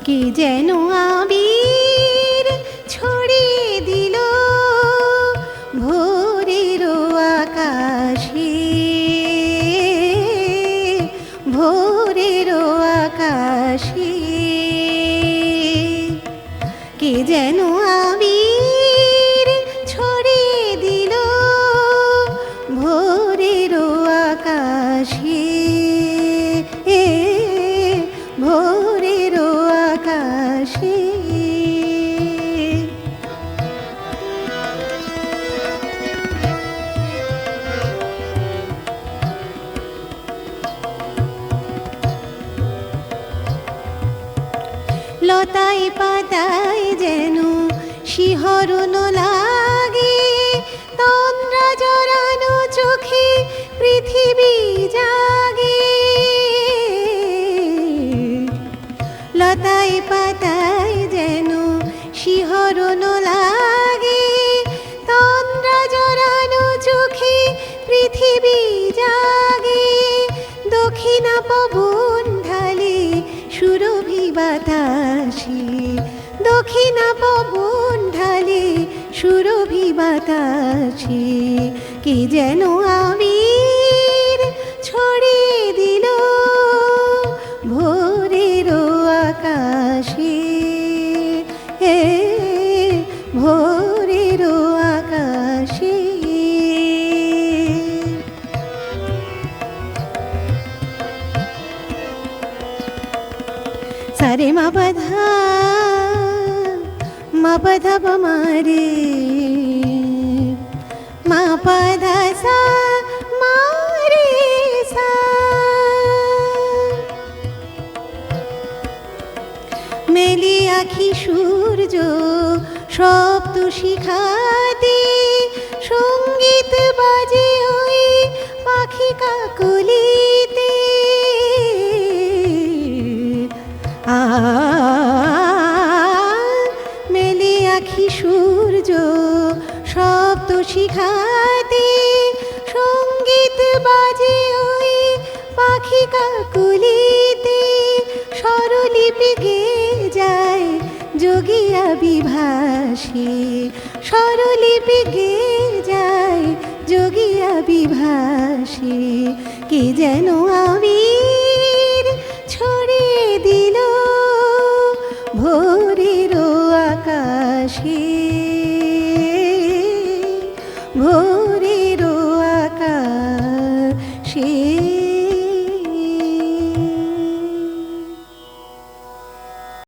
কে যেন আবির ছড়িয়ে দিল ভোরের আকাশে, ভোরের আকাশে। কে যেন আবির ছড়িয়ে দিল ভোরের আকাশে, ভোরের আকাশে। লতায় পাতায় যেন শিহরণ লাগে, তন্দ্রা জড়ানো চোখে পৃথিবী জাগে। লতায় পাতায় যেন শিহরণ লাগে, তন্দ্রা জড়ানো চোখে পৃথিবী জাগে। দক্ষিণা পবন ঢালে সুরভি বাতাসে, দক্ষিণা পবন ঢালে সুরভি বাতাসে। কে যেন আবির ছড়িয়ে দিল ভোরের আকাশে, ভোরের আকাশে। সারে মা পধা মারে মা পধা সা মারে সা। মেলি আখি সূর্য শব্দ শিখাতে, সঙ্গীত বাজে ওই পাখি কাকলিতে। মেলে আখি সূর্য শব্দ শিখাতে, সঙ্গীত বাজে ওই পাখি কাকলিতে। স্বরলিপি গেয়ে যায় যোগিয়া বিভাসে, স্বরলিপি গেয়ে যায় যোগিয়া বিভাসে। কে যেন আবির ছড়িয়ে দিল ভোরের আকাশে।